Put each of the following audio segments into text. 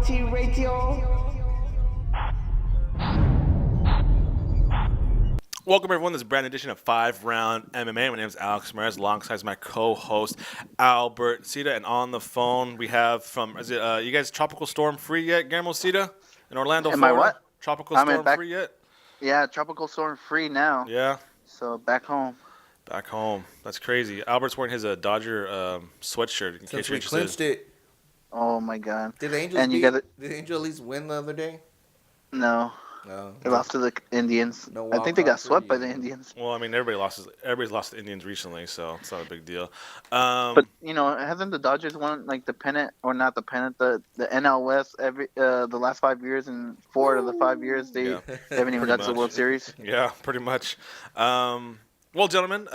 Quality Radio. Welcome, everyone. This is a brand new edition of 5-Round MMA. My name is Alex Ramirez, alongside my co-host, Albert Cita. And on the phone, we have from, is it, you guys Tropical Storm free yet, Guillermo Cita? In Orlando, Am Florida? I what? Tropical Storm free yet? Yeah, Tropical Storm free now. Yeah. So back home. Back home. That's crazy. Albert's wearing his Dodger sweatshirt. In Since case we you're clinched it. Oh my God. Did the Angels did the Angels at least win the other day? No. No. They lost to the Indians. No, I think they got swept by the Indians. Well, I mean, everybody's lost to Indians recently, so it's not a big deal. But hasn't the Dodgers won like the pennant, or not the pennant, the NL West every the last 5 years, and 4 of the 5 years they haven't even got to the World Series? Yeah, pretty much. Well, gentlemen,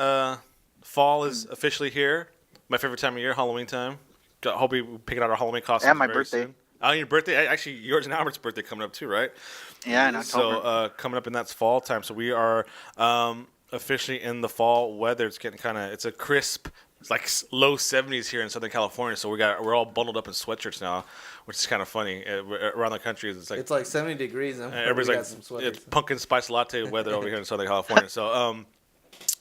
fall is officially here. My favorite time of year, Halloween time. Hope we picking out our Halloween costumes. Yeah, my very birthday. Soon. Oh, your birthday? Actually, yours and Albert's birthday coming up too, right? Yeah, in October. So coming up in that fall time. So we are officially in the fall weather. It's getting it's a crisp, it's like low 70s here in Southern California. So we're all bundled up in sweatshirts now, which is kind of funny. Around the country, it's like 70 degrees and everybody's like it's pumpkin spice latte weather over here in Southern California. So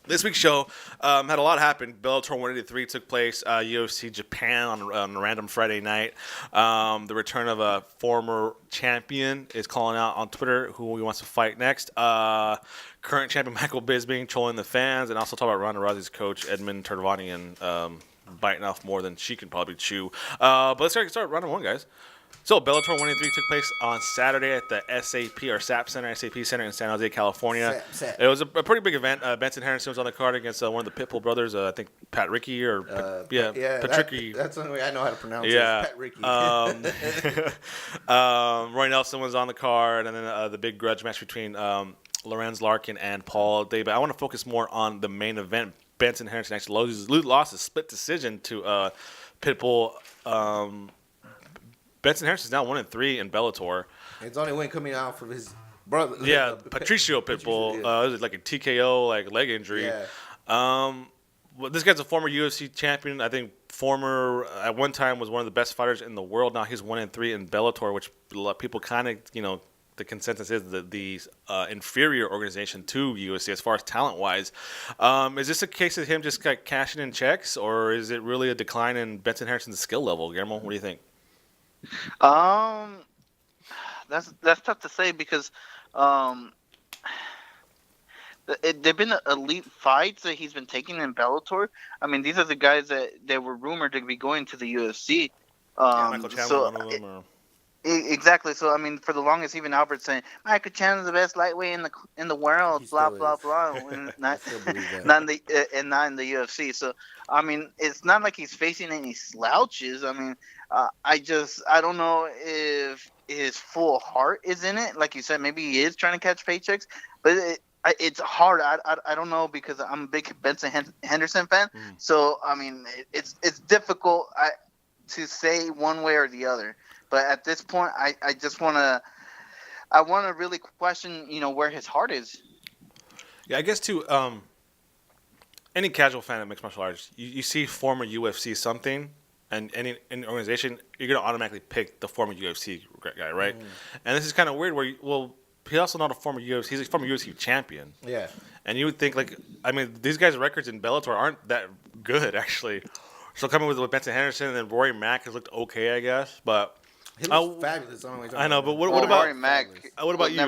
this week's show had a lot happen. Bellator 183 took place. UFC Japan on a random Friday night. The return of a former champion is calling out on Twitter who he wants to fight next. Current champion Michael Bisping trolling the fans, and also talk about Ronda Rousey's coach Edmund Turdivanian biting off more than she can probably chew. But let's start round one, guys. So, Bellator 183 took place on Saturday at the SAP Center in San Jose, California. SAP. It was a pretty big event. Benson Henderson was on the card against one of the Pitbull brothers, I think Patricio or Patricio. That's the only way I know how to pronounce it. Patricio. Roy Nelson was on the card, and then the big grudge match between Lorenz Larkin and Paul Day. But I want to focus more on the main event. Benson Henderson actually lost a split decision to Pitbull. Benson Henderson is now 1-3 in Bellator. It's only win coming out from his brother. Yeah, Patricio Pitbull. It was like a TKO, leg injury. Yeah. Well, this guy's a former UFC champion. I think at one time was one of the best fighters in the world. Now he's 1-3 in Bellator, which people the consensus is the inferior organization to UFC as far as talent-wise. Is this a case of him just cashing in checks, or is it really a decline in Benson Henderson's skill level? Guillermo, what do you think? That's tough to say because there've been elite fights that he's been taking in Bellator. I mean, these are the guys that were rumored to be going to the UFC. Michael Chandler, one of them. Exactly. So I mean, for the longest, even Albert saying Michael Chandler's the best lightweight in the world, blah blah blah, and not in the UFC. So I mean, it's not like he's facing any slouches. I mean, I don't know if his full heart is in it. Like you said, maybe he is trying to catch paychecks, but it's hard. I don't know because I'm a big Benson Henderson fan. So I mean, it's difficult to say one way or the other. But at this point, I just want to really question, where his heart is. Yeah, I guess to any casual fan of mixed martial arts, you see former UFC something, and any organization, you're going to automatically pick the former UFC guy, right? And this is kind of weird where, he's also not a former UFC, he's a former UFC champion. Yeah. And you would think, these guys' records in Bellator aren't that good, actually. So coming with Benson Henderson and then Rory Mack has looked okay, I guess, but... He looks fabulous. I know, but what about Rory Mack? What about you?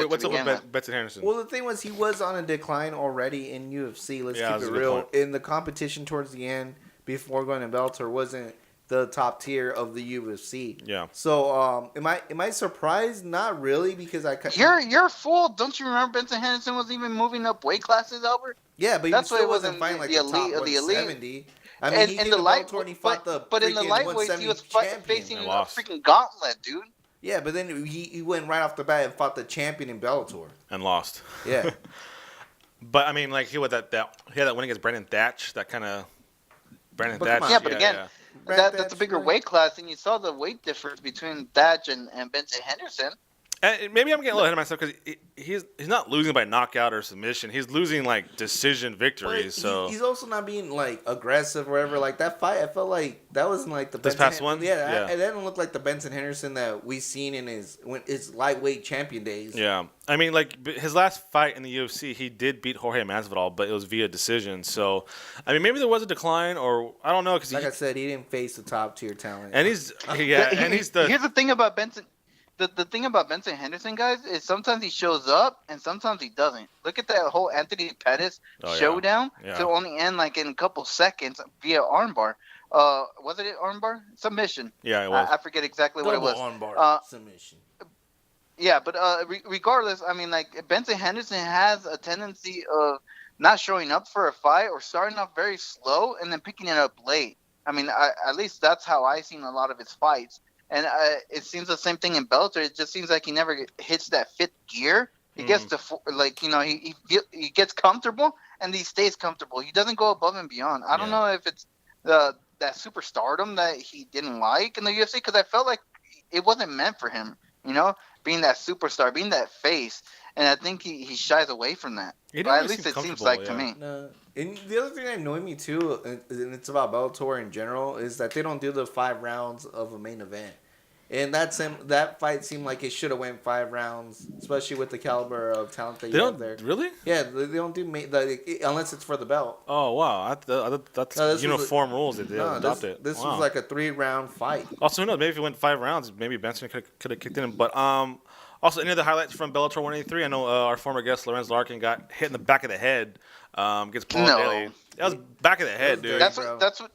What's up with Benson Henderson? Well, the thing was, he was on a decline already in UFC. Let's keep it real. In the competition towards the end, before going to Bellator, wasn't the top tier of the UFC. Yeah. So, am I surprised? Not really, because You're full. Don't you remember Benson Henderson was even moving up weight classes, Albert? Yeah, but that's he still wasn't fighting like the elite of the elite. 70. I mean, he in the lightweight, but in the lightweight, he was facing a freaking gauntlet, dude. Yeah, but then he went right off the bat and fought the champion in Bellator and lost. Yeah, but I mean, he had that win against Brandon Thatch. That kind of Brandon Thatch. Yeah, but again, that's a bigger weight class, and you saw the weight difference between Thatch and Benson Henderson. And maybe I'm getting a little ahead of myself because he's not losing by knockout or submission. He's losing like decision victories. So he's also not being like aggressive or whatever. Like that fight, I felt like that wasn't like the this past one. Yeah, it didn't look like the Benson Henderson that we seen in his lightweight champion days. Yeah, I mean, like his last fight in the UFC, he did beat Jorge Masvidal, but it was via decision. So, I mean, maybe there was a decline, or I don't know. Because like I said, he didn't face the top tier talent. And he's Here's the thing about Benson. The thing about Benson Henderson, guys, is sometimes he shows up and sometimes he doesn't. Look at that whole Anthony Pettis showdown. Yeah. To only end like in a couple seconds via armbar. Was it an armbar? Submission. Yeah, it was. I forget exactly what it was. Armbar submission. Yeah, but regardless, I mean, like Benson Henderson has a tendency of not showing up for a fight or starting off very slow and then picking it up late. I mean, at least that's how I've seen a lot of his fights. And it seems the same thing in Bellator. It just seems like he never hits that fifth gear. He gets to he gets comfortable and he stays comfortable. He doesn't go above and beyond. I don't know if it's that superstardom that he didn't like in the UFC because I felt like it wasn't meant for him. You know, being that superstar, being that face, and I think he shies away from that. But at least it seems like to me. No. And the other thing that annoyed me too, and it's about Bellator in general, is that they don't do the 5 rounds of a main event. And that fight seemed like it should have went 5 rounds, especially with the caliber of talent that you have there. Really? Yeah, they don't do unless it's for the belt. Oh wow, that's uniform rules. They adopt it. This was like a 3-round fight. Also, who knows? Maybe if it went 5 rounds, maybe Benson could have kicked in. But also, any other highlights from Bellator 183? I know our former guest Lorenz Larkin got hit in the back of the head against Paul Daly. That was back of the head, dude. That's what.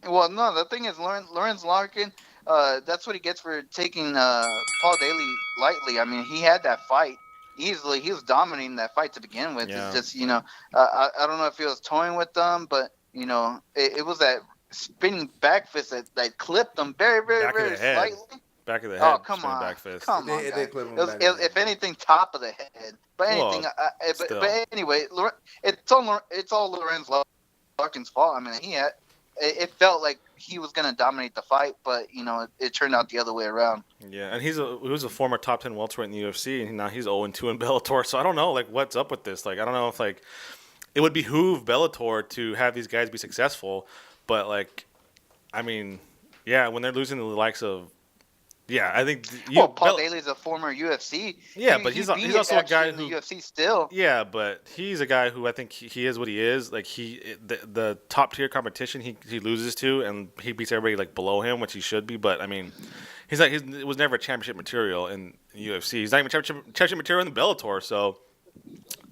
Well, no, the thing is, Lorenz Larkin. That's what he gets for taking Paul Daly lightly. I mean, he had that fight easily. He was dominating that fight to begin with. Yeah. It's just, I don't know if he was toying with them, but, it was that spinning back fist that clipped him very, very, very slightly. Back of the head. Oh, come on. Back fist. Come on, they clipped him if anything, top of the head. But anything, but anyway, it's all Lorenz Larkin's fault. I mean, it felt like he was going to dominate the fight, but, it turned out the other way around. Yeah, and he was a former top 10 welterweight in the UFC, and now he's 0-2 in Bellator. So I don't know, what's up with this? I don't know if, it would behoove Bellator to have these guys be successful, but, I mean, yeah, when they're losing the likes of, I think. Paul Daly's a former UFC. Yeah, but he's also a guy who in the UFC still. Yeah, but he's a guy who I think he is what he is. The top tier competition he loses to, and he beats everybody below him, which he should be. But I mean, he was never a championship material in the UFC. He's not even championship material in the Bellator. So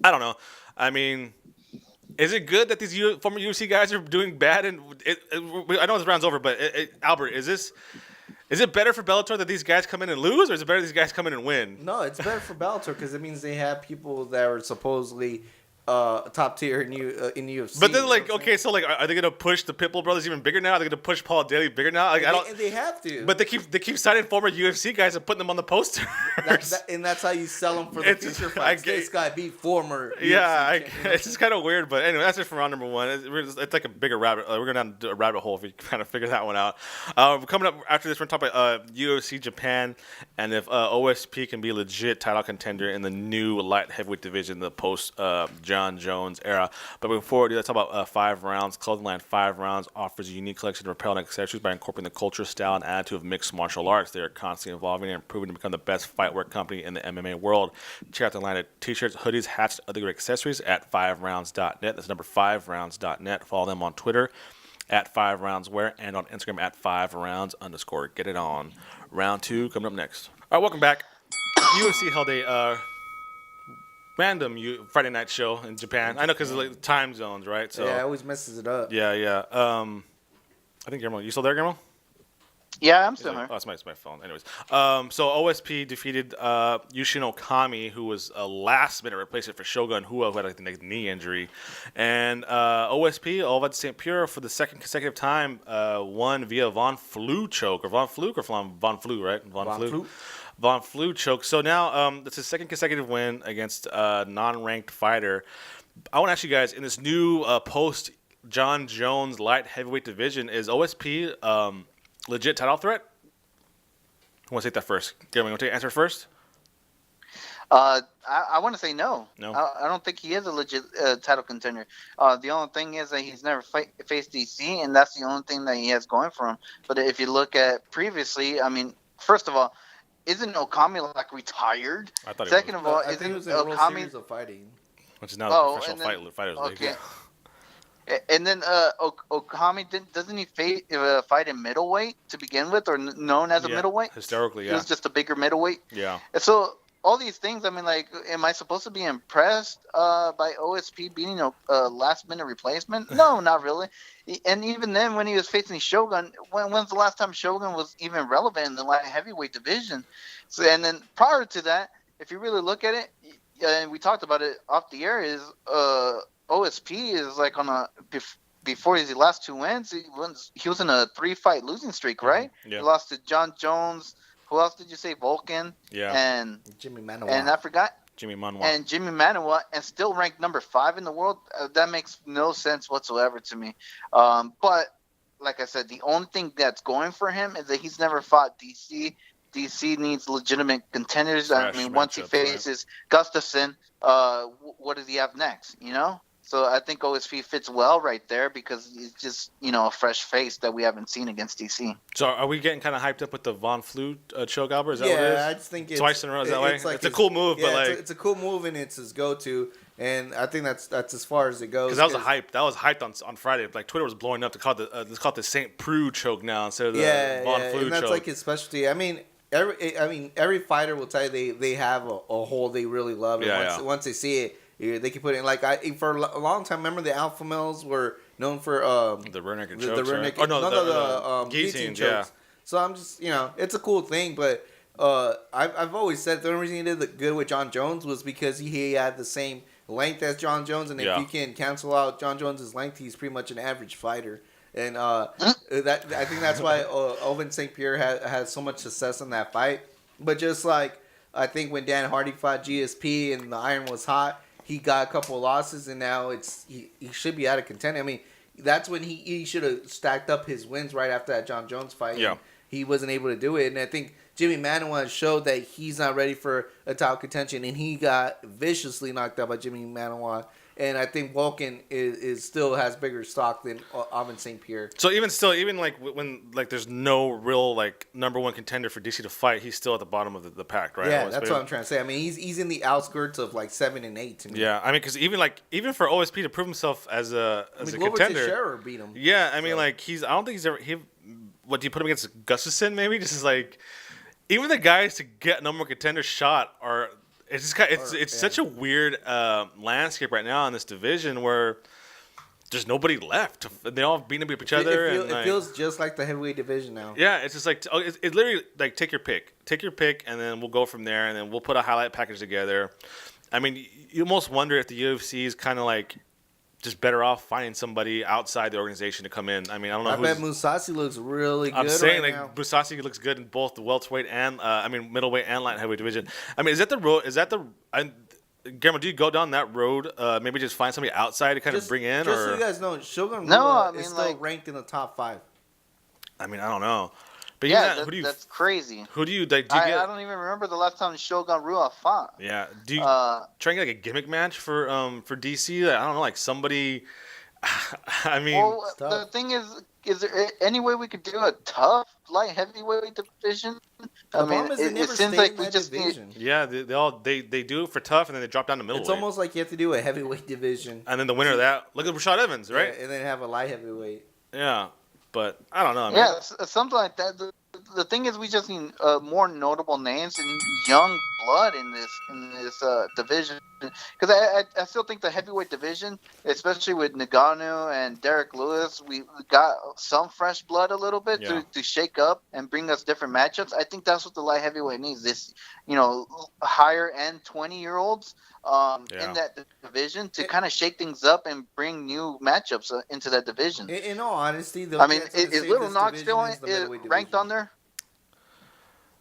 I don't know. I mean. Is it good that these former UFC guys are doing bad? And I know this round's over, but Albert, is it better for Bellator that these guys come in and lose, or is it better that these guys come in and win? No, it's better for Bellator because it means they have people that are supposedly top tier in UFC. But then, so are they gonna push the Pitbull brothers even bigger now? Are they gonna push Paul Daly bigger now? They have to. But they keep signing former UFC guys and putting them on the poster. And that's how you sell them for the future fights. This guy beat former. It's just kind of weird. But anyway, that's it for round number 1. It's like a bigger rabbit. We're going down a rabbit hole if we kind of figure that one out. Coming up after this, we're going to talk about UFC Japan and if OSP can be a legit title contender in the new light heavyweight division, the post Jon Jones era. But before we do, let's talk about 5 Rounds. Clothing line 5 Rounds offers a unique collection of apparel and accessories by incorporating the culture, style, and attitude of mixed martial arts. They are constantly evolving and improving to become the best fightwear company in the MMA world. Check out the line of t-shirts, hoodies, hats, and other great accessories at FiveRounds.net. That's number 5Rounds.net. Follow them on Twitter at 5RoundsWear and on Instagram at 5Rounds_. Get it on. Round 2 coming up next. All right, welcome back. UFC held a random Friday night show in Japan. I know because of time zones, right? So yeah, it always messes it up. Yeah. I think Guillermo, you still there, Guillermo? Yeah, I'm still here. Oh, it's my phone. Anyways, so OSP defeated Yushin Okami, who was a last-minute replacement for Shogun Hua, who had a knee injury. And OSP, Olvad St. Pierre, for the second consecutive time, won via Von Flue choke. Or Von Fluke or Von Flue, right? Von Flue choke. So now it's his second consecutive win against a non-ranked fighter. I want to ask you guys, in this new post-Jon Jones light heavyweight division, is OSP legit title threat? Who wants to take that first? Gary, you want to answer first? I want to say no. No. I don't think he is a legit title contender. The only thing is that he's never faced DC, and that's the only thing that he has going for him. But if you look at previously, I mean, first of all, isn't Okami like retired? I thought. Second of all, I think isn't it was in World Okami Series of Fighting, which is now the professional fighters league. Okay. And then Okami doesn't he fight in middleweight to begin with, or known as a middleweight? Historically, yeah. He was just a bigger middleweight. Yeah. And so all these things, I mean, like, am I supposed to be impressed by OSP being a last-minute replacement? No, not really. And even then, when he was facing Shogun, when's the last time Shogun was even relevant in the light heavyweight division? So, and then prior to that, if you really look at it, and we talked about it off the air, is OSP is like on a before his last 2 wins, he was in a 3-fight losing streak, right? Yeah. He lost to Jon Jones. Who else did you say? Vulcan. Yeah. And Jimmy Manuwa. And I forgot. Jimmy Manuwa. And Jimmy Manuwa, and still ranked number 5 in the world. That makes no sense whatsoever to me. But like I said, the only thing that's going for him is that he's never fought DC. DC needs legitimate contenders. Fresh I mean, once he matchup, faces Gustafsson, what does he have next? You know. So I think OSP fits well right there because he's just, a fresh face that we haven't seen against DC. So are we getting kind of hyped up with the Von Flue choke, Albert? Is that what it is? Yeah, I just think it's twice in a row. Is that way? like It's a cool move, but like it's a cool move and it's his go-to, and I think that's as far as it goes. because that was a hype. That was hyped on Friday. Like Twitter was blowing up to call it let's call it the St. Preux choke now instead of the Von Flue and that's choke. like his specialty. I mean, every fighter will tell you they have a hold they really love, and once they see it. They can put it in like for a long time. Remember the alpha males were known for the rear naked the chokes. rear Right? naked, the guillotine chokes. chokes. So I'm just it's a cool thing, but I've always said the only reason he did good with Jon Jones was because he had the same length as Jon Jones, and if you can cancel out Jon Jones's length, he's pretty much an average fighter. And that I think that's why Ovince St. Pierre has so much success in that fight. But just like I think when Dan Hardy fought GSP and the iron was hot. He got a couple of losses, and now he should be out of contention. I mean, that's when he should have stacked up his wins right after that Jon Jones fight. Yeah. He wasn't able to do it, and I think Jimmy Manuwa showed that he's not ready for a title contention, and he got viciously knocked out by Jimmy Manuwa. And I think Vulcan is still has bigger stock than Ovince St. Pierre. So even like when like there's no real like number one contender for DC to fight, he's still at the bottom of the pack, right? Yeah, that's what I'm trying to say. I mean, he's in the outskirts of like 7 and 8 to me. Yeah, I mean, because even for OSP to prove himself as a contender, Teixeira beat him. Yeah, I mean, like I don't think he's ever. What do you put him against Gustafsson? Maybe just is like even the guys to get number one contender shot are. It's just such a weird landscape right now in this division where there's nobody left. They all beating up each other. It feels just like the heavyweight division now. Yeah, it's just like it's literally like take your pick, and then we'll go from there, and then we'll put a highlight package together. I mean, you almost wonder if the UFC is kind of like just better off finding somebody outside the organization to come in. I mean, I don't know. I bet Mousasi looks really good. I'm saying right like Mousasi looks good in both the welterweight and middleweight and light heavyweight division. I mean, is that the road? Guillermo, do you go down that road? Maybe just find somebody outside to kind of bring in. Just or? so you guys know, Shogun is still ranked in the top 5. I mean, I don't know. But that's crazy. Who do you get? I don't even remember the last time Shogun Rua fought. Yeah. Do you try and get like a gimmick match for DC? I don't know, like somebody. I mean, the thing is there any way we could do a tough light heavyweight division? I mean, it seems like we just division. Yeah, they do it for tough, and then they drop down to middleweight. It's almost like you have to do a heavyweight division, and then the winner of that, look at Rashad Evans, right? Yeah, and then have a light heavyweight. Yeah. But I don't know. Yeah, something like that. The thing is, we just need more notable names and young blood in this division. Because I still think the heavyweight division, especially with Ngannou and Derek Lewis, we got some fresh blood a little bit to shake up and bring us different matchups. I think that's what the light heavyweight needs. This, higher end 20-year-olds in that division to kind of shake things up and bring new matchups into that division. In all honesty, I mean, is Little Knox still ranked on there?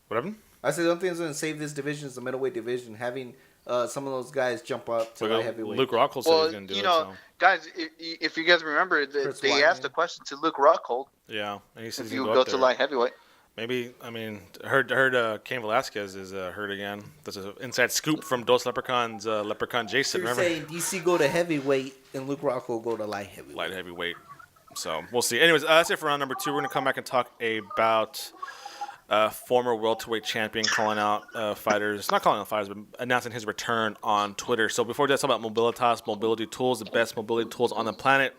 What happened? I said the only thing that's going to save this division is the middleweight division, having some of those guys jump up to light heavyweight. Luke Rockhold said he's going to do it. So. Guys, if you guys remember, they asked a question to Luke Rockhold. Yeah, and he said if you go to light heavyweight. Maybe, I mean, heard Cain Velasquez is hurt again. That's an inside scoop from Dos Leprechauns, Leprechaun Jason, You're remember? saying DC go to heavyweight and Luke Rock will go to light heavyweight. Light heavyweight. So, we'll see. Anyways, that's it for round number 2. We're going to come back and talk about former welterweight champion calling out fighters. Not calling out fighters, but announcing his return on Twitter. So, before we talk about Mobilitas mobility tools, the best mobility tools on the planet.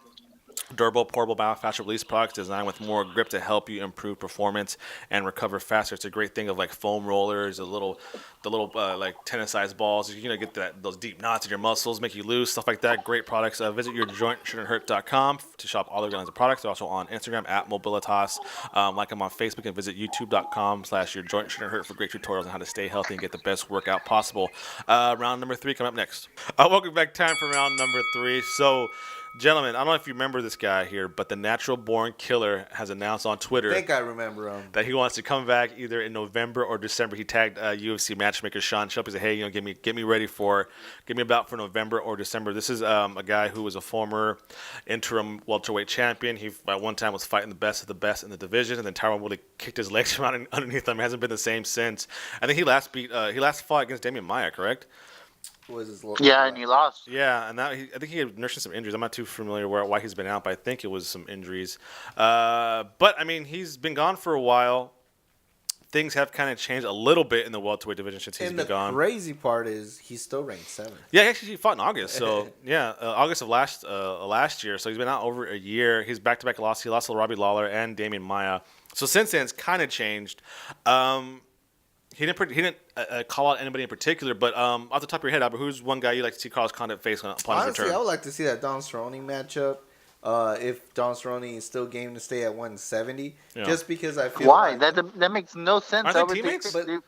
Durable, portable, fast release products designed with more grip to help you improve performance and recover faster. It's a great thing of like foam rollers, the little like tennis-sized balls. You know, get those deep knots in your muscles, make you loose, stuff like that. Great products. Visit yourjointshouldn'thurt.com to shop all their lines of products. They're also on Instagram at Mobilitas. Like them on Facebook and visit youtube.com/yourjointshouldn'thurt for great tutorials on how to stay healthy and get the best workout possible. Round number 3 coming up next. Welcome back. Time for round number 3. So. Gentlemen, I don't know if you remember this guy here, but the Natural Born Killer has announced on Twitter I think I remember him. that he wants to come back either in November or December. He tagged UFC matchmaker Sean Shelby. He said, "Hey, get me ready give me a bout for November or December." This is a guy who was a former interim welterweight champion. He at one time was fighting the best of the best in the division, and then Tyron Woodley kicked his legs from underneath him. He hasn't been the same since. I think he last fought against Damian Maia, correct? And he lost. Yeah, and I think he had nursing some injuries. I'm not too familiar why he's been out, but I think it was some injuries. But I mean, he's been gone for a while. Things have kind of changed a little bit in the welterweight division since he's been gone. And the crazy part is he's still ranked 7th. Yeah, actually he fought in August. So yeah, August of last year. So he's been out over a year. He's back-to-back loss. He lost to Robbie Lawler and Damian Maia. So since then, it's kind of changed. He didn't call out anybody in particular, but off the top of your head, Albert, who's one guy you'd like to see Carlos Condit face upon his Honestly, return? I would like to see that Don Cerrone matchup. If Don Cerrone is still game to stay at 170, just because I feel why like, that makes no sense. Aren't they teammates? They're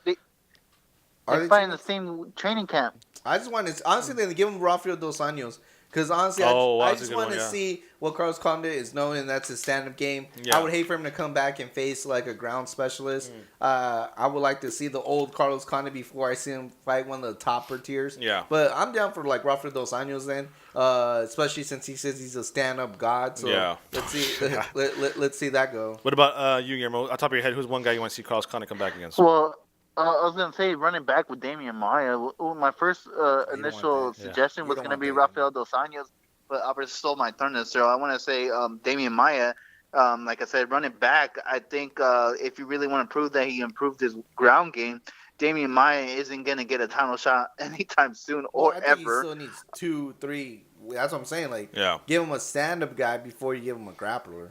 fighting the same training camp. I just want to honestly then give him Rafael Dos Anjos. Because honestly, I just want to see what Carlos Condit is known, and that's his stand-up game. Yeah. I would hate for him to come back and face like a ground specialist. I would like to see the old Carlos Condit before I see him fight one of the topper tiers. Yeah. But I'm down for like Rafael Dos Anjos then, especially since he says he's a stand-up god. So let's see, let's see that go. What about you, Guillermo? On top of your head, who's one guy you want to see Carlos Condit come back against? Well, I was going to say running back with Damian Maia. My first initial suggestion was going to be Rafael Dos Anjos, but Albert stole my thunder. So I want to say Damian Maia. Like I said, running back, I think if you really want to prove that he improved his ground game, Damian Maia isn't going to get a title shot anytime soon or I think ever. He still needs 2, 3. That's what I'm saying. Like, give him a stand-up guy before you give him a grappler.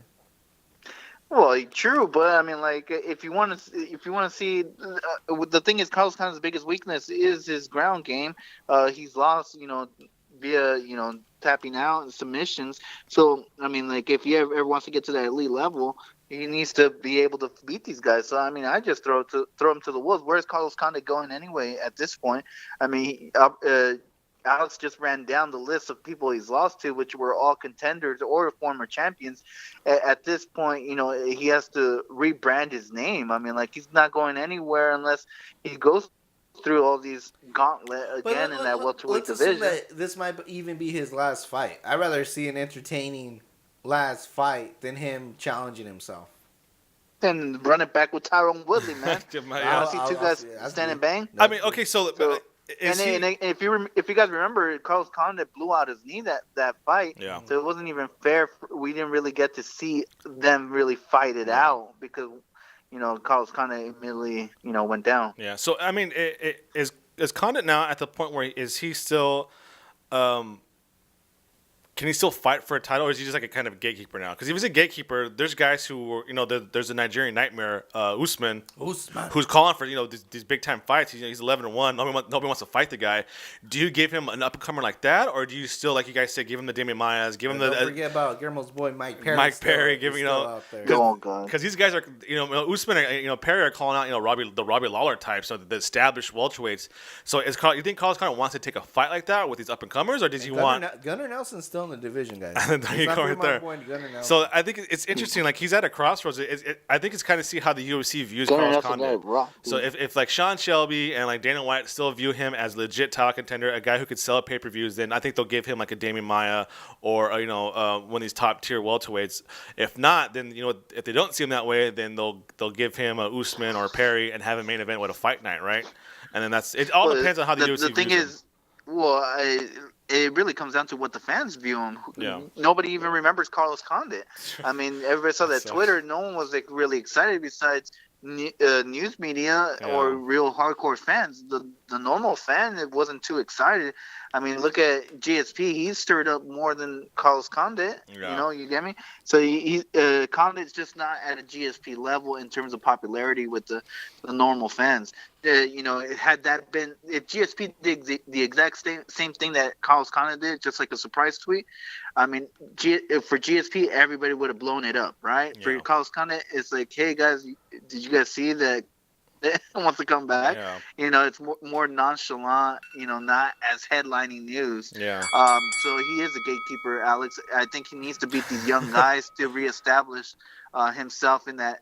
Well, true, but I mean, like, if you want to see, the thing is, Carlos Condit's biggest weakness is his ground game. He's lost, via tapping out and submissions. So, I mean, like, if he ever wants to get to that elite level, he needs to be able to beat these guys. So, I mean, I just throw him to the wolves. Where's Carlos Condit going anyway at this point? I mean, Alex just ran down the list of people he's lost to, which were all contenders or former champions. At this point, he has to rebrand his name. I mean, like, he's not going anywhere unless he goes through all these gauntlet again in that welterweight division. That this might even be his last fight. I'd rather see an entertaining last fight than him challenging himself. And run it back with Tyron Woodley, man. I see two guys stand and bang. I mean, okay, so and if you guys remember, Carlos Condit blew out his knee that fight. Yeah. So it wasn't even fair. We didn't really get to see them really fight it out because, Carlos Condit immediately, went down. Yeah. So I mean, is Condit now at the point where is he still? Can he still fight for a title, or is he just like a kind of gatekeeper now? Because if he's a gatekeeper, there's guys who were, there's a Nigerian nightmare, Usman, who's calling for, these big time fights. He's 11-1. Nobody wants to fight the guy. Do you give him an up and comer like that, or do you still, like you guys say, give him the Damian Maias, give him the? Don't forget about Guillermo's boy Mike Perry. Because these guys are, Usman and Perry are calling out, the Robbie Lawler types, so the established welterweights. So you think Carlos Condit wants to take a fight like that with these up and comers, or does he want? Gunnar Nelson's still in the division, guys. There you go, right there. So I think it's interesting. Like he's at a crossroads. I think it's kind of see how the UFC views Carlos Condit. So if like Sean Shelby and like Dana White still view him as legit title contender, a guy who could sell pay-per-views, then I think they'll give him like a Damian Maia or one of these top tier welterweights. If not, then if they don't see him that way, then they'll give him a Usman or Perry and have a main event with a fight night, right? And then it all depends on how the UFC the thing views is, it really comes down to what the fans view him. Yeah. Nobody even remembers Carlos Condit. I mean, everybody saw that Twitter. No one was like really excited besides news media or real hardcore fans. The normal fan, it wasn't too excited. I mean, look at GSP. He's stirred up more than Carlos Condit. Yeah. You get me? So Condit's just not at a GSP level in terms of popularity with the normal fans. Had that been if GSP did the exact same thing that Carlos Condit did, just like a surprise tweet. I mean, for GSP, everybody would have blown it up, right? Yeah. For Carlos Condit, it's like, hey guys, did you guys see that? Wants to come back. Yeah. It's more nonchalant. Not as headlining news. Yeah. So he is a gatekeeper, Alex. I think he needs to beat these young guys to reestablish himself in that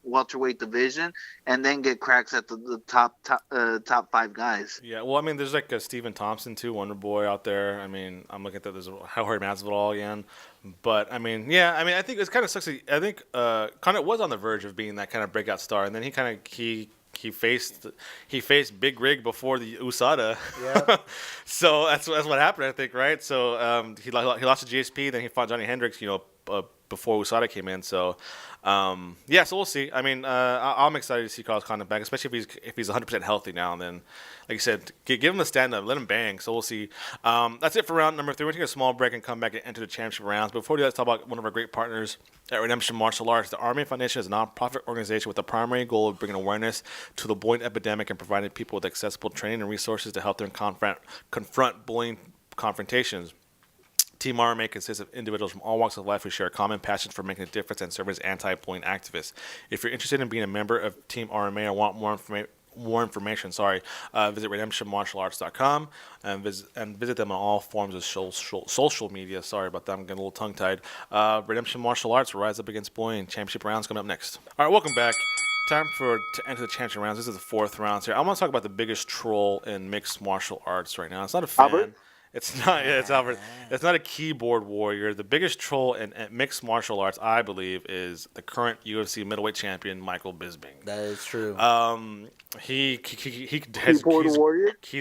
welterweight division, and then get cracks at the top five guys. Yeah. Well, I mean, there's like a Stephen Thompson too, Wonder Boy out there. I mean, I'm looking at that. There's Jorge Masvidal again. But I mean, I think it kind of sucks. I think Condit was on the verge of being that kind of breakout star, and then he faced Big Rig before the USADA. Yeah. So that's what happened, I think, right? So he lost to GSP, then he fought Johnny Hendricks, before USADA came in. So so we'll see. I mean, I'm excited to see Carlos Condit back, especially if he's 100% healthy now. And then, like you said, give him a stand up, let him bang. So we'll see. That's it for round number 3. We're taking a small break and come back and enter the championship rounds. But before we do, let's talk about one of our great partners at Redemption Martial Arts. The Army Foundation is a nonprofit organization with the primary goal of bringing awareness to the bullying epidemic and providing people with accessible training and resources to help them confront bullying confrontations. Team RMA consists of individuals from all walks of life who share a common passion for making a difference and serving as anti-bullying activists. If you're interested in being a member of Team RMA or want more information, visit redemptionmartialarts.com and visit them on all forms of social media. Sorry about that, I'm getting a little tongue-tied. Redemption Martial Arts will rise up against bullying. Championship rounds coming up next. All right, welcome back. Time to enter the championship rounds. This is the 4th round here. I want to talk about the biggest troll in mixed martial arts right now. It's not a fan. Albert? It's not. Yeah, it's Albert. It's not a keyboard warrior. The biggest troll in mixed martial arts, I believe, is the current UFC middleweight champion, Michael Bisping. That is true. He's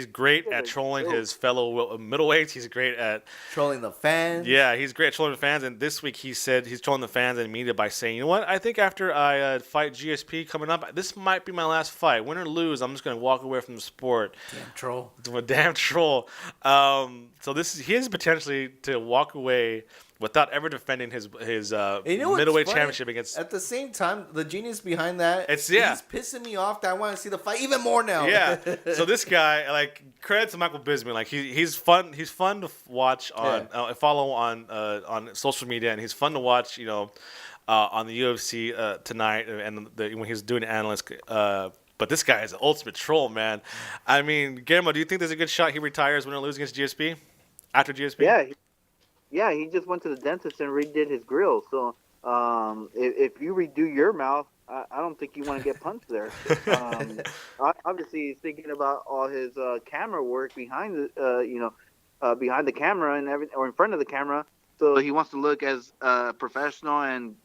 great at trolling his fellow middleweights. He's great at trolling the fans. Yeah, he's great at trolling the fans. And this week he said he's trolling the fans and media by saying, you know what? I think after I fight GSP coming up, this might be my last fight. Win or lose, I'm just going to walk away from the sport. Damn troll. So he is potentially to walk away without ever defending his middleweight championship against. At the same time, the genius behind that, he's pissing me off that I want to see the fight even more now. Yeah. So this guy, like, credit to Michael Bisping, like he's fun. He's fun to watch follow on social media, and he's fun to watch. On the UFC tonight, and when he's doing analyst. But this guy is an ultimate troll, man. I mean, Guillermo, do you think there's a good shot he retires win or lose against GSP? After GSP? Yeah, he just went to the dentist and redid his grill. So if you redo your mouth, I don't think you want to get punched there. Obviously, he's thinking about all his camera work behind the camera and everything, or in front of the camera. So he wants to look as professional and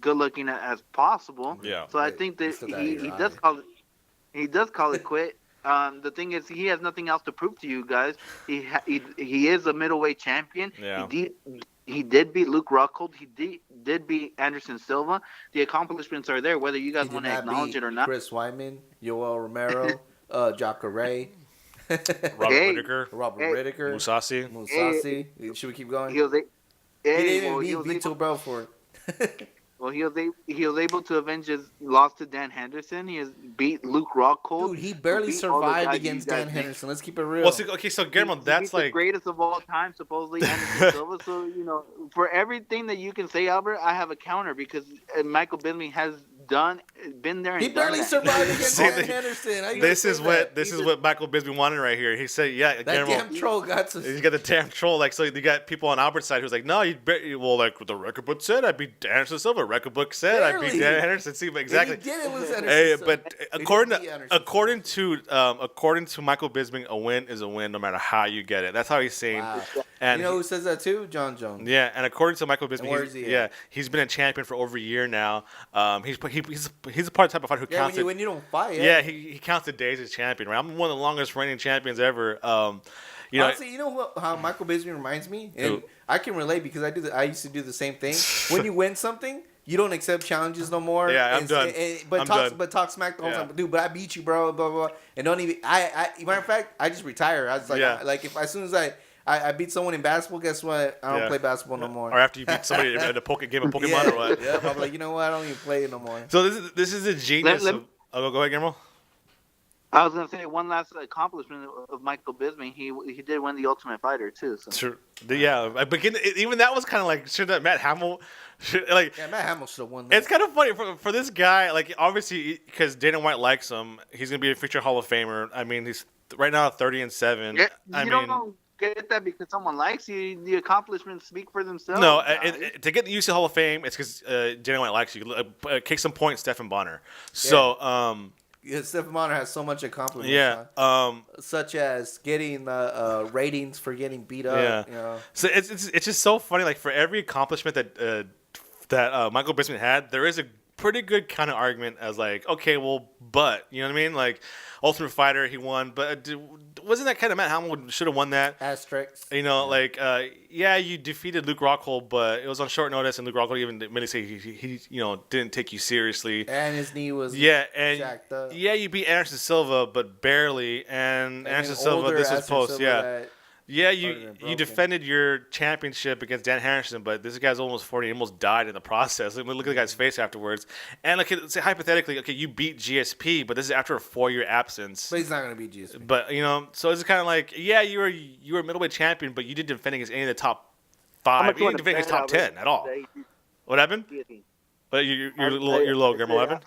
good looking as possible. Yeah. So I think that he does call it quit. The thing is, he has nothing else to prove to you guys. He is a middleweight champion. Yeah. He did beat Luke Rockhold. He did beat Anderson Silva. The accomplishments are there, whether you guys want to acknowledge it or not. Chris Weidman, Yoel Romero, Jacare Ray, Robert Whittaker, Musasi. Should we keep going? He didn't even beat Vitor Belfort. Well, he was able to avenge his loss to Dan Henderson. He has beat Luke Rockhold. Dude, he barely survived against Dan Henderson. Let's keep it real. Well, so Guillermo, that's like the greatest of all time, supposedly Anderson Silva. So for everything that you can say, Albert, I have a counter because Michael Bisping has been there. And He barely survived against Benson Henderson. This is what Michael Bisping wanted right here. He said, "Yeah, that damn troll got to." He's got the damn troll. Like, so you got people on Albert's side who's like, "No, well, like the record book said, I beat Anderson Silva. Record book said, I beat Dan Henderson Silva. Exactly." And he did lose Anderson. But according to Michael Bisping, a win is a win no matter how you get it. That's how he's saying. Wow. And you know who says that too? Jon Jones. Yeah, and according to Michael Bisping, where is he at? he's been a champion for over a year now. He's a part of the type of fighter who counts it. When you don't fight. Yeah, he counts the days as champion. Right, I'm one of the longest reigning champions ever. Honestly, you know how Michael Bisping reminds me, and I can relate because I used to do the same thing. When you win something, you don't accept challenges no more. Yeah, I'm done. But talk smack the whole time. Dude, but I beat you, bro. Blah blah. And don't even. Matter of fact, I just retire. I was like, if as soon as I beat someone in basketball, guess what? I don't play basketball no more. Or after you beat somebody in a game of Pokemon or what? Yeah, I'm like, you know what? I don't even play it no more. So this is a genius. Go ahead, Guillermo. I was gonna say one last accomplishment of Michael Bisping. He did win the Ultimate Fighter too. So. True. Yeah, but even that was kind of like should that Matt Hamill. Matt Hamill should have won that. It's kind of funny for this guy. Like obviously because Dana White likes him, he's gonna be a future Hall of Famer. I mean, he's right now 30-7. Yeah, don't get that because someone likes you. The accomplishments speak for themselves. No, to get the UC Hall of Fame, it's because Dana White likes you. Case in point, Stephen Bonner. So. Yeah, Stephen Bonner has so much accomplishments. Yeah. Such as getting the ratings for getting beat up. Yeah. You know? So it's just so funny. Like for every accomplishment that Michael Bisping had, there is a pretty good kind of argument as like, okay, well, but you know what I mean? Like Ultimate Fighter, he won, but wasn't that kind of Matt Hamill should have won that? Asterisks. You know, you defeated Luke Rockhold, but it was on short notice, and Luke Rockhold even admitted say he didn't take you seriously. And his knee was jacked up. Yeah, you beat Anderson Silva, but barely. And Anderson Silva, this was post, Yeah, you defended your championship against Dan Henderson, but this guy's almost 40. He almost died in the process. Look at the guy's face afterwards. And let's say hypothetically, okay, you beat GSP, but this is after a 4-year absence. But he's not going to beat GSP. But, so it's kind of like, yeah, you were a middleweight champion, but you didn't defend against any of the top 5. You didn't defend against top 10 at all. What happened? But you're low, Guillermo. What happened?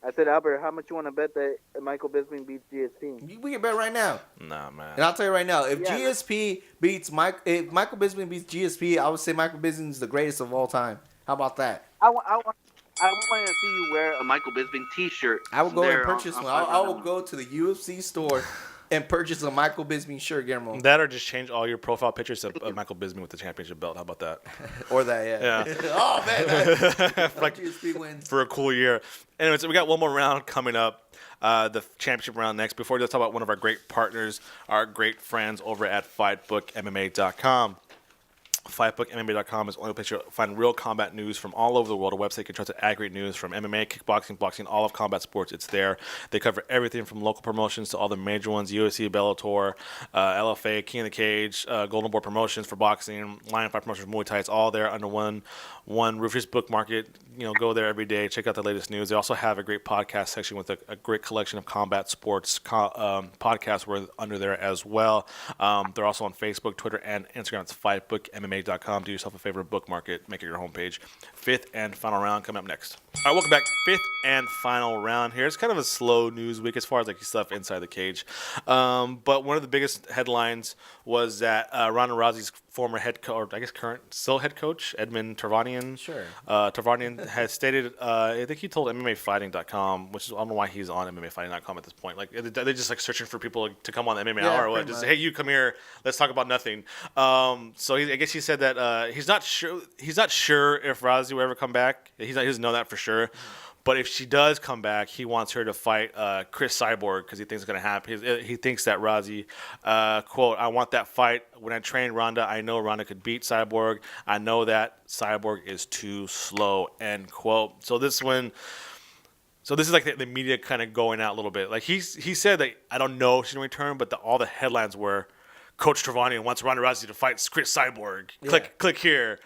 I said, Albert, how much you want to bet that Michael Bisping beats GSP? We can bet right now. Nah, man. And I'll tell you right now, if GSP beats if Michael Bisping beats GSP, I would say Michael Bisping is the greatest of all time. How about that? I want to see you wear a Michael Bisping T-shirt. I will go and purchase one. I will go to the UFC store and purchase a Michael Bisping shirt, Guillermo. That or just change all your profile pictures of Michael Bisping with the championship belt. How about that? Or that, yeah. Oh, man. Like, GSP wins. For a cool year. Anyways, we got one more round coming up. The championship round next. Before let's talk about one of our great partners, our great friends over at FightBookMMA.com. FightBookMMA.com is the only place you'll find real combat news from all over the world. A website you can trust to aggregate news from MMA, kickboxing, boxing, all of combat sports. It's there. They cover everything from local promotions to all the major ones: UFC, Bellator, LFA, King of the Cage, Golden Boy Promotions for boxing, Lion Fight Promotions, Muay Thai. It's all there under one roof. Just bookmark it. Go there every day. Check out the latest news. They also have a great podcast section with a great collection of combat sports podcasts under there as well. They're also on Facebook, Twitter, and Instagram. It's FightBookMMA.com. Do yourself a favor, bookmark it, make it your homepage. Fifth and final round coming up next. All right, welcome back. Fifth and final round here. It's kind of a slow news week as far as stuff inside the cage. But one of the biggest headlines was that Ronda Rousey's former head coach, or I guess still head coach, Edmund Tarvanian. Sure. Tarvanian has stated, I think he told MMAfighting.com, which is, I don't know why he's on MMAfighting.com at this point. They're just searching for people to come on the MMA Hour or what? Just, hey, you come here, let's talk about nothing. So I guess he said that he's not sure if Rousey will ever come back. He doesn't know that for sure. But if she does come back, he wants her to fight Chris Cyborg because he thinks it's going to happen. He thinks that Rousey, quote, I want that fight. When I trained Ronda, I know Ronda could beat Cyborg. I know that Cyborg is too slow, end quote. So this is like the media kind of going out a little bit. Like he said that I don't know if she's going to return, but all the headlines were Coach Tarvanian wants Ronda Rousey to fight Chris Cyborg. Yeah. Click here.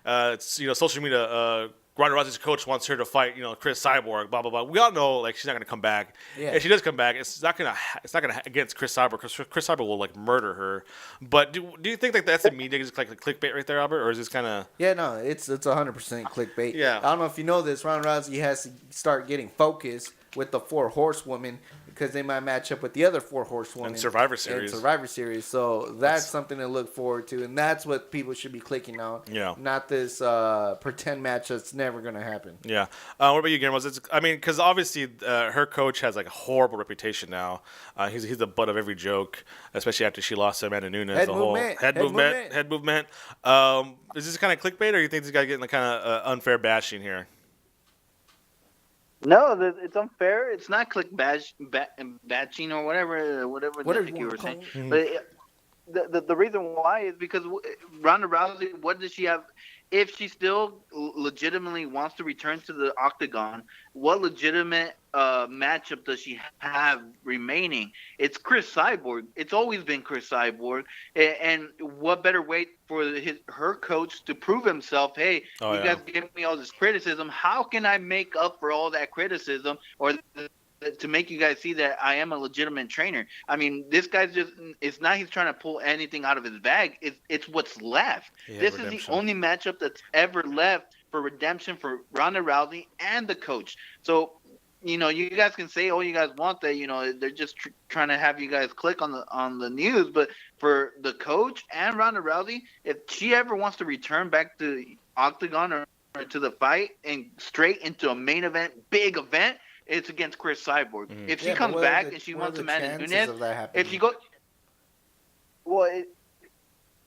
It's social media. Ronda Rousey's coach wants her to fight, Chris Cyborg, blah blah blah. We all know like she's not gonna come back. Yeah. If she does come back, it's not gonna against Chris Cyborg because Chris Cyborg will like murder her. But do you think like that's the media just like the clickbait right there, Albert, or is this kind of? Yeah, no, it's 100% clickbait. Yeah. I don't know if you know this. Ronda Rousey has to start getting focused with the 4 horsewomen because they might match up with the other 4 horsewomen in Survivor Series. So that's something to look forward to, and that's what people should be clicking on. Yeah. Not this pretend match that's never gonna happen. Yeah. What about you, Guillermo? Because obviously her coach has like a horrible reputation now. He's the butt of every joke, especially after she lost to Amanda Nunes. Head the movement. whole head movement. Is this kind of clickbait, or do you think this guy getting the kind of unfair bashing here? No, it's unfair. It's not batching or whatever you were saying. Mm-hmm. But the reason why is because Ronda Rousey, what does she have? If she still legitimately wants to return to the octagon, what legitimate matchup does she have remaining? It's Chris Cyborg. It's always been Chris Cyborg. And what better way for her coach to prove himself? Hey, you guys give me all this criticism. How can I make up for all that criticism or to make you guys see that I am a legitimate trainer? I mean, this guy's it's not he's trying to pull anything out of his bag. It's what's left. Yeah, this redemption. is the only matchup that's ever left for redemption for Ronda Rousey and the coach. So, you guys can say, oh, you guys want that. They're just trying to have you guys click on the news. But for the coach and Ronda Rousey, if she ever wants to return back to Octagon or to the fight and straight into a main event, big event, it's against Chris Cyborg. Mm-hmm. If she comes back and she wants to Amanda Nunes, if you go,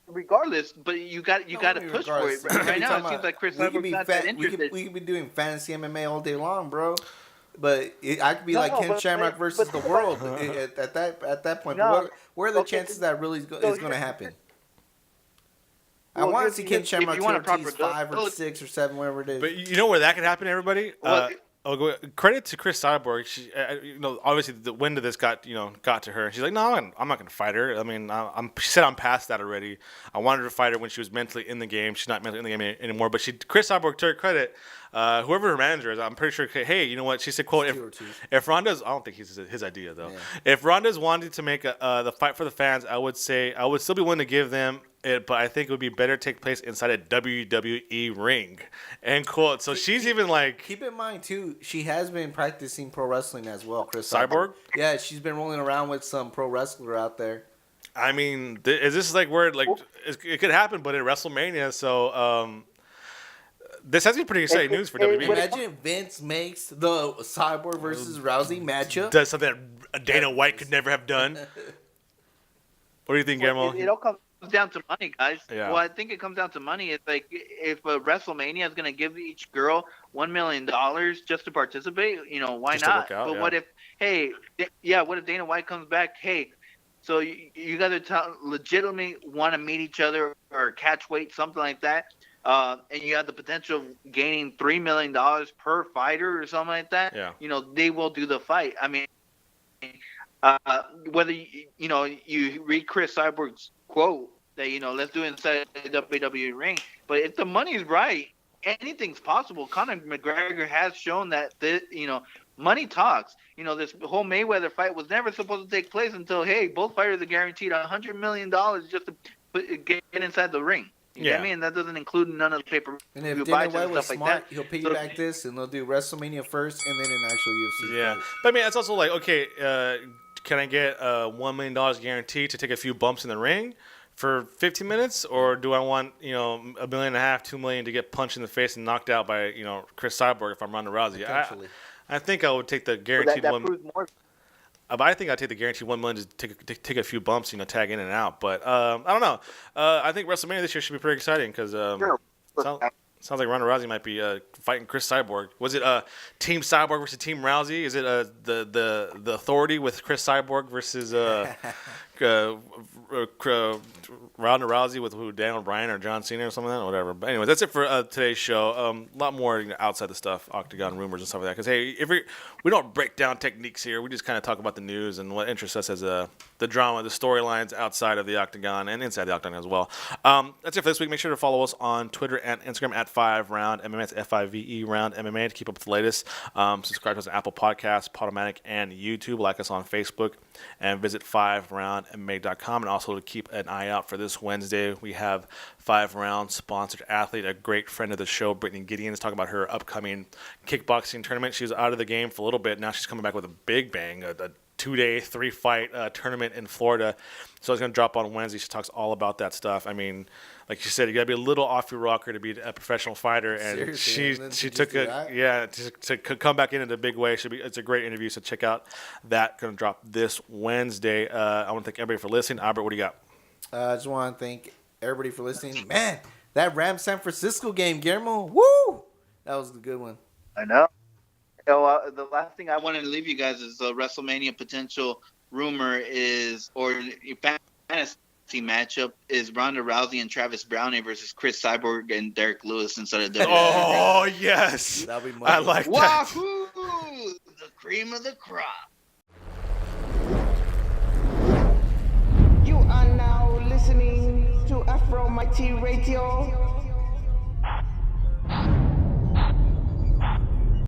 regardless, but you got to push for it. Right now, it seems like Chris Cyborg's not that interested. We could be doing fantasy MMA all day long, bro. But I could be Ken Shamrock versus the world at that point. No, what are the chances that really is going to happen? I want to see Ken Shamrock Ortiz 5 or 6 or 7, wherever it is. But you know where that could happen, everybody? Credit to Chris Cyborg. She, obviously the wind of this got to her. She's like, no, I'm not going to fight her. I mean, she said I'm past that already. I wanted to fight her when she was mentally in the game. She's not mentally in the game anymore. But Chris Cyborg, to her credit, whoever her manager is, I'm pretty sure. Hey, you know what? She said, "quote If Ronda's, I don't think he's his idea though. Yeah. If Ronda's wanted to make the fight for the fans, I would still be willing to give them it, but I think it would be better to take place inside a WWE ring." End quote. So she's even like. Keep in mind too, she has been practicing pro wrestling as well, Chris Cyborg. Yeah, she's been rolling around with some pro wrestler out there. I mean, is this like where it could happen, but at WrestleMania? So this has been pretty exciting news for WWE. Imagine if Vince makes the Cyborg versus Rousey matchup. Does something that Dana White could never have done. What do you think, Guillermo? It all comes down to money, guys. Yeah. Well, I think it comes down to money. It's like if WrestleMania is going to give each girl $1 million just to participate, why just not? Out, but yeah. what if Dana White comes back? Hey, so you guys are legitimately want to meet each other or catch weight, something like that, and you have the potential of gaining $3 million per fighter or something like that. Yeah. They will do the fight. I mean. Whether you read Chris Cyborg's quote that let's do it inside the WWE ring, but if the money's right, anything's possible. Conor McGregor has shown that money talks. This whole Mayweather fight was never supposed to take place until both fighters are guaranteed $100 million just to get inside the ring. You get me? And that doesn't include none of the pay-per-view and if buys Dana and White stuff was like smart, that. he'll piggyback this, and they'll do WrestleMania first, and then an actual UFC. Yeah, fight. but I mean, it's also like, okay, can I get $1 million guaranteed to take a few bumps in the ring for 15 minutes, or do I want $1.5 million, $2 million to get punched in the face and knocked out by Chris Cyborg if I'm Ronda Rousey? I think I would take the guaranteed that proves more. But I think I'd take the guaranteed $1 million to take a few bumps, tag in and out. But I don't know. I think WrestleMania this year should be pretty exciting because sounds like Ronda Rousey might be fighting Chris Cyborg. Was it Team Cyborg versus Team Rousey? Is it the Authority with Chris Cyborg versus Ronda Rousey with Daniel Bryan or John Cena or something like that, whatever. But anyways, that's it for today's show. A lot more outside the stuff, octagon rumors and stuff like that. Because hey, we don't break down techniques here. We just kind of talk about the news and what interests us as the drama, the storylines outside of the octagon and inside the octagon as well. That's it for this week. Make sure to follow us on Twitter and Instagram at FiveRoundMMA. It's FIVE Round MMA to keep up with the latest. Subscribe to us on Apple Podcasts, Podomatic, and YouTube. Like us on Facebook and visit FiveRoundMMA.com. And also to keep an eye out for this Wednesday, we have 5 Round sponsored athlete, a great friend of the show, Brittany Gideon, is talking about her upcoming kickboxing tournament. She was out of the game for a little bit. Now she's coming back with a big bang, a 2-day, 3-fight tournament in Florida. So it's going to drop on Wednesday. She talks all about that stuff. I mean, like you said, you got to be a little off your rocker to be a professional fighter. And Seriously, she took to come back in a big way. It's a great interview. So check out that. Going to drop this Wednesday. I want to thank everybody for listening. Albert, what do you got? I just want to thank everybody for listening. Man, that Rams San Francisco game, Guillermo, woo! That was a good one. I know. So, the last thing I wanted to leave you guys is a WrestleMania potential rumor or fantasy matchup is Ronda Rousey and Travis Browning versus Chris Cyborg and Derek Lewis instead of WWE. Oh, yes. That'll be I like that. Wahoo! The cream of the crop. You are now listening to Afro Mighty Radio.